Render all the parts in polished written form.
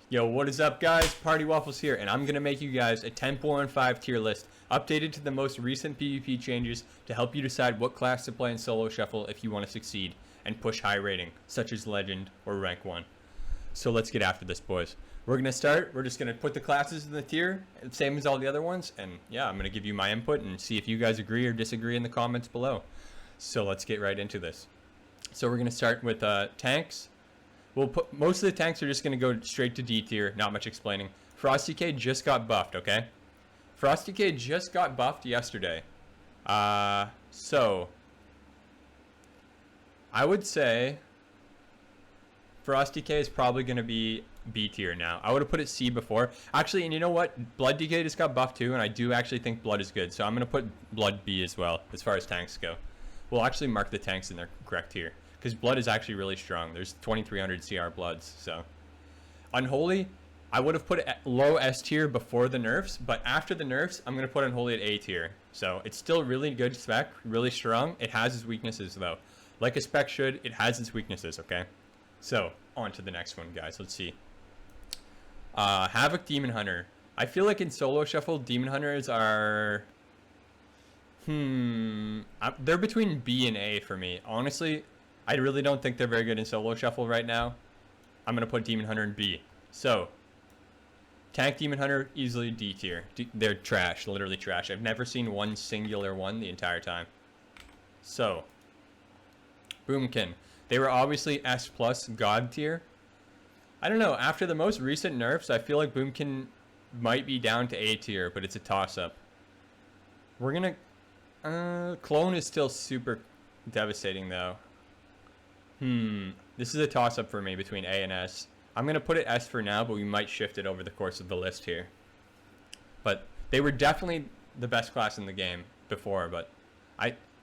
Yo, what is up, guys? Party Waffles here, and I'm going to make you guys a 10.15 tier list updated to the most recent PvP changes to help you decide what class to play in solo shuffle if you want to succeed and push high rating, such as Legend or Rank 1. So let's get after this, boys. We're going to start. We're just going to put the classes in the tier, same as all the other ones, and yeah, I'm going to give you my input and see if you guys agree or disagree in the comments below. So let's get right into this. So we're going to start with tanks. We'll put most of the tanks are just going to go straight to D tier, not much explaining. Frosty K just got buffed, okay? Frosty K just got buffed yesterday. So I would say Frosty K is probably going to be B tier now. I would have put it C before. Actually, and you know what? Blood DK just got buffed too, and I do actually think Blood is good. So I'm going to put Blood B as well, as far as tanks go. We'll actually mark the tanks in their correct tier, because Blood is actually really strong. There's 2300 CR Bloods, so. Unholy, I would have put it at low S tier before the nerfs, but after the nerfs, I'm going to put Unholy at A tier. So it's still really good spec, really strong. It has its weaknesses though. Like a spec should, it has its weaknesses, okay? So, on to the next one, guys. Let's see. Havoc Demon Hunter. I feel like in solo shuffle, Demon Hunters are... they're between B and A for me. Honestly, I really don't think they're very good in solo shuffle right now. I'm going to put Demon Hunter in B. So, Tank Demon Hunter, easily D tier. They're trash, literally trash. I've never seen one singular one the entire time. So, Boomkin. They were obviously S plus God tier. I don't know, after the most recent nerfs, I feel like Boomkin might be down to A tier, but it's a toss-up. We're going to... Clone is still super devastating though. This is a toss-up for me between A and S. I'm going to put it S for now, but we might shift it over the course of the list here. But they were definitely the best class in the game before, but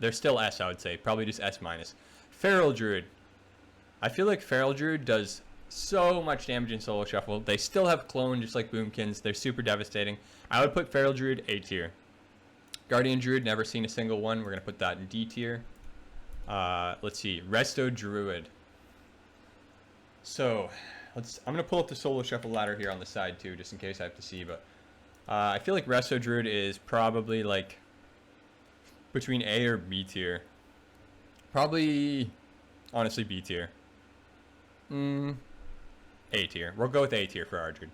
they're still S, I would say. Probably just S minus. Feral Druid. I feel like Feral Druid does so much damage in solo shuffle. They still have clone just like Boomkins. They're super devastating. I would put Feral Druid A tier. Guardian Druid, never seen a single one. We're going to put that in D tier. Let's see. Resto Druid. So, I'm going to pull up the solo shuffle ladder here on the side too, just in case I have to see. But I feel like Resto Druid is probably like between A or B tier. Probably, honestly, B tier. A tier. We'll go with A tier for our Druid.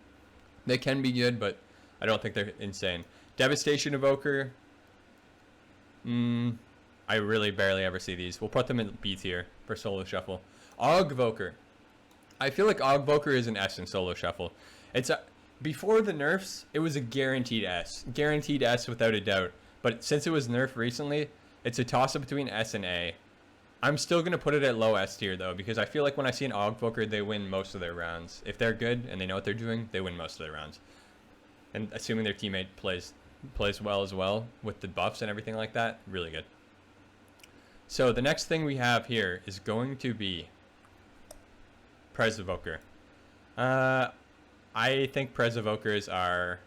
They can be good, but I don't think they're insane. Devastation Evoker. I really barely ever see these. We'll put them in B tier for solo shuffle. Augvoker. I feel like Augvoker is an S in solo shuffle. Before the nerfs, it was a guaranteed S. Guaranteed S without a doubt. But since it was nerfed recently, it's a toss-up between S and A. I'm still going to put it at low S tier though, because I feel like when I see an Augvoker, they win most of their rounds. If they're good and they know what they're doing, they win most of their rounds. And assuming their teammate plays well as well with the buffs and everything like that, really good. So the next thing we have here is going to be Prez Evoker. I think Prez Evokers are...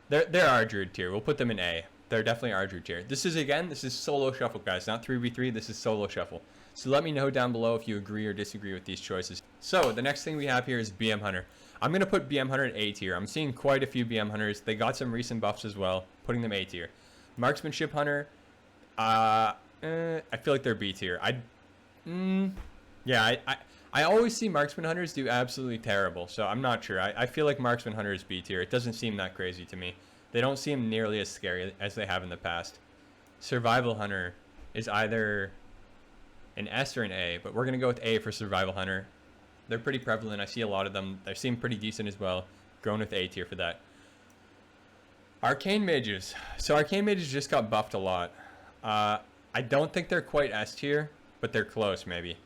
They're our Druid tier. We'll put them in A. They're definitely our Druid tier. This is solo shuffle, guys. Not 3v3. This is solo shuffle. So let me know down below if you agree or disagree with these choices. So the next thing we have here is BM Hunter. I'm going to put BM Hunter at A tier. I'm seeing quite a few BM Hunters. They got some recent buffs as well, putting them A tier. Marksmanship Hunter, I feel like they're B tier. I always see Marksman Hunters do absolutely terrible, so I'm not sure. I feel like Marksman Hunter is B tier. It doesn't seem that crazy to me. They don't seem nearly as scary as they have in the past. Survival Hunter is either an S or an A, but we're going to go with A for Survival Hunter. They're pretty prevalent. I see a lot of them. They seem pretty decent as well. Going with A tier for that. Arcane Mages. So Arcane Mages just got buffed a lot. I don't think they're quite S tier, but they're close maybe.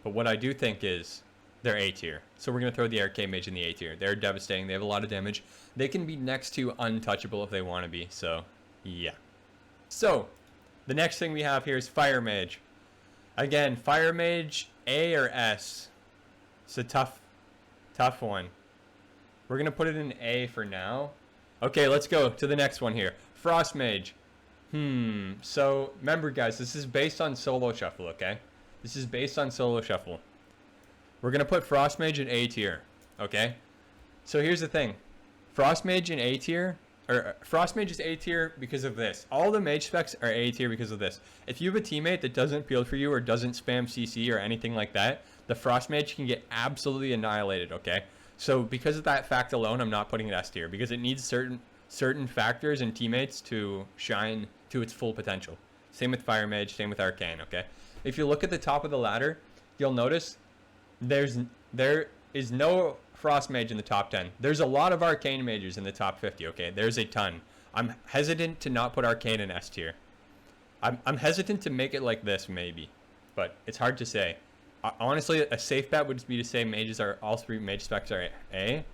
But what I do think is they're A tier. So we're going to throw the Arcane Mage in the A tier. They're devastating. They have a lot of damage. They can be next to untouchable if they want to be. So, yeah. So, the next thing we have here is Fire Mage. Again, Fire Mage, A or S. It's a tough one. We're going to put it in A for now. Okay, let's go to the next one here. Frost Mage. So, remember guys, this is based on solo shuffle, okay? This is based on solo shuffle. We're going to put Frost Mage in A tier, okay? So here's the thing. Frost Mage in A tier, or Frost Mage is A tier because of this. All the mage specs are A tier because of this. If you have a teammate that doesn't peel for you or doesn't spam CC or anything like that, the Frost Mage can get absolutely annihilated, okay? So because of that fact alone, I'm not putting it S tier because it needs certain factors and teammates to shine to its full potential. Same with Fire Mage, same with Arcane, okay? If you look at the top of the ladder, you'll notice there is no Frost Mage in the top 10. There's a lot of Arcane Mages in the top 50, okay? There's a ton. I'm hesitant to not put Arcane in S tier. I'm hesitant to make it like this, maybe. But it's hard to say. Honestly, a safe bet would be to say mages are, all three mage specs are A.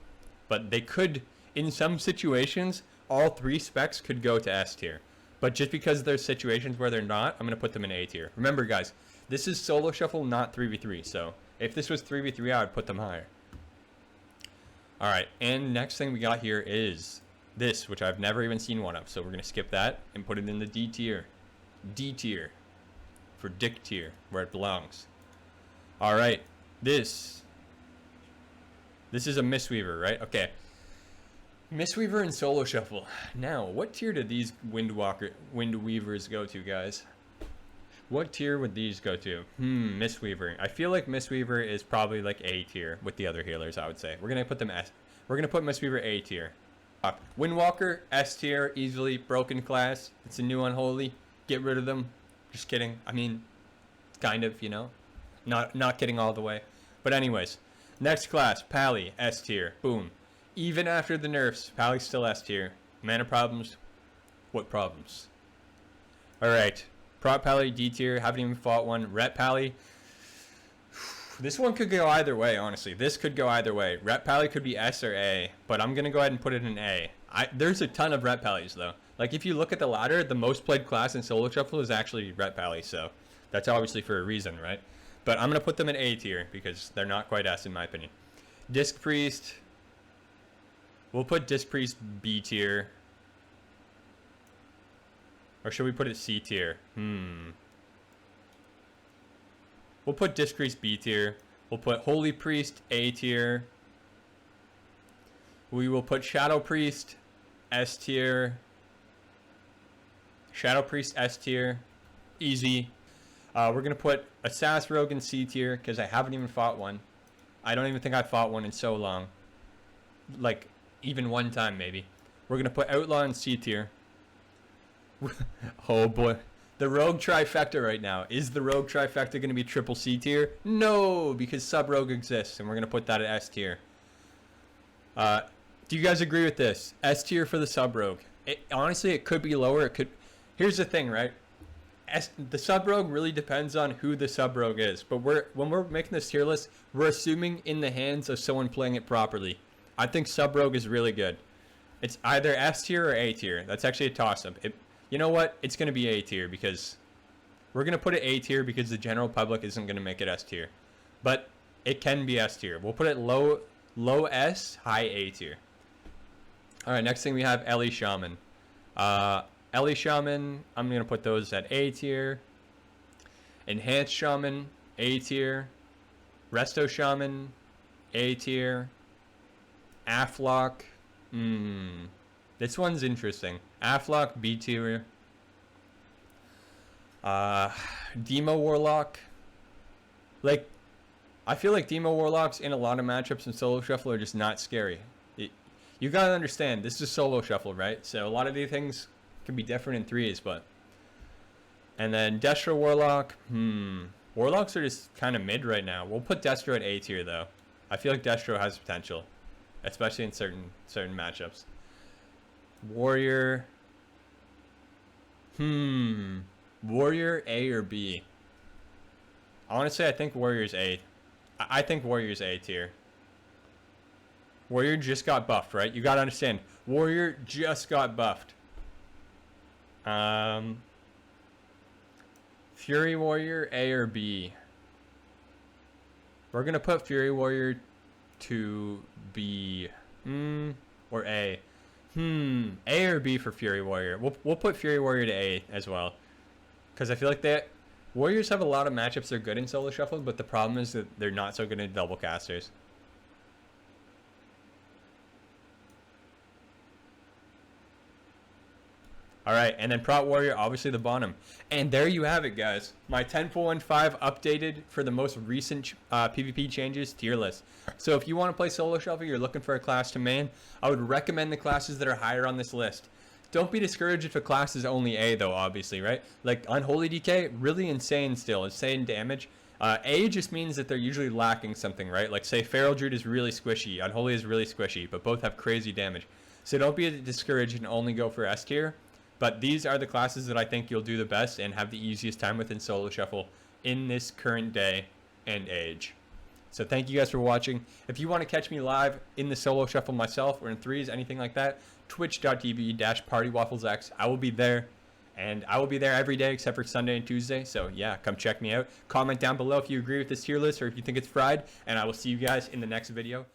But they could, in some situations, all three specs could go to S tier. But just because there's situations where they're not, I'm going to put them in A tier. Remember, guys, this is solo shuffle, not 3v3. So if this was 3v3, I would put them higher. All right, and next thing we got here is this, which I've never even seen one of. So we're going to skip that and put it in the D tier. D tier for dick tier, where it belongs. All right, this is a Mistweaver, right? Okay. Mistweaver and Solo Shuffle. Now, what tier did these Windweavers go to, guys? What tier would these go to? Mistweaver. I feel like Mistweaver is probably like A tier with the other healers, I would say. We're gonna put them S. We're gonna put Mistweaver A tier. Windwalker S tier, easily broken class. It's a new unholy. Get rid of them. Just kidding. I mean, kind of, you know. Not kidding all the way. But anyways, next class, Pally S tier. Boom. Even after the nerfs, Pally's still S tier. Mana problems? What problems? Alright. Prop Pally, D tier. Haven't even fought one. Rep Pally. This one could go either way, honestly. This could go either way. Rep Pally could be S or A. But I'm going to go ahead and put it in A. There's a ton of Rep Pallys, though. Like, if you look at the ladder, the most played class in Solo Shuffle is actually Rep Pally. So, that's obviously for a reason, right? But I'm going to put them in A tier. Because they're not quite S, in my opinion. Disc Priest. We'll put Disc Priest B tier. Or should we put it C tier? We'll put Disc Priest B tier. We'll put Holy Priest A tier. We will put Shadow Priest S tier. Shadow Priest S tier. Easy. We're going to put Assassin Rogue in C tier because I haven't even fought one. I don't even think I've fought one in so long. Like, even one time, maybe. We're going to put Outlaw in C tier. Oh, boy. The Rogue trifecta right now. Is the Rogue trifecta going to be triple C tier? No, because Sub-Rogue exists, and we're going to put that at S tier. Do you guys agree with this? S tier for the Sub-Rogue. Honestly, it could be lower. It could. Here's the thing, right? The Sub-Rogue really depends on who the Sub-Rogue is. But when we're making this tier list, we're assuming in the hands of someone playing it properly. I think Sub-Rogue is really good. It's either S tier or A tier. That's actually a toss-up. You know what? It's going to be A tier because we're going to put it A tier because the general public isn't going to make it S tier. But it can be S tier. We'll put it low S, high A tier. All right, next thing we have Ellie Shaman. Ellie Shaman, I'm going to put those at A tier. Enhanced Shaman, A tier. Resto Shaman, A tier. Aflock. This one's interesting. Aflock, B tier. Demo Warlock. Like, I feel like Demo Warlocks in a lot of matchups in Solo Shuffle are just not scary. You gotta understand, this is Solo Shuffle, right? So a lot of these things can be different in threes, but... And then Destro Warlock. Warlocks are just kind of mid right now. We'll put Destro at A tier, though. I feel like Destro has potential. Especially in certain matchups. Warrior. Warrior A or B? Honestly, I think Warrior's A. I think Warrior's A tier. Warrior just got buffed, right? You gotta understand. Warrior just got buffed. Fury Warrior A or B? We're gonna put Fury Warrior to B. Or A. A or B for Fury Warrior. We'll put Fury Warrior to A as well. Because I feel like Warriors have a lot of matchups they're good in Solo Shuffle, but the problem is that they're not so good in double casters. All right, and then Prot Warrior, obviously the bottom. And there you have it, guys. My 10.15 updated for the most recent PvP changes tier list. So if you want to play Solo Shuffle, you're looking for a class to main, I would recommend the classes that are higher on this list. Don't be discouraged if a class is only A, though, obviously, right? Like Unholy DK, really insane still, insane damage. A just means that they're usually lacking something, right? Like, say, Feral Druid is really squishy, Unholy is really squishy, but both have crazy damage. So don't be discouraged and only go for S tier. But these are the classes that I think you'll do the best and have the easiest time with in Solo Shuffle in this current day and age. So thank you guys for watching. If you want to catch me live in the Solo Shuffle myself or in threes, anything like that, twitch.tv/partywafflesx. I will be there. And I will be there every day except for Sunday and Tuesday. So yeah, come check me out. Comment down below if you agree with this tier list or if you think it's fried. And I will see you guys in the next video.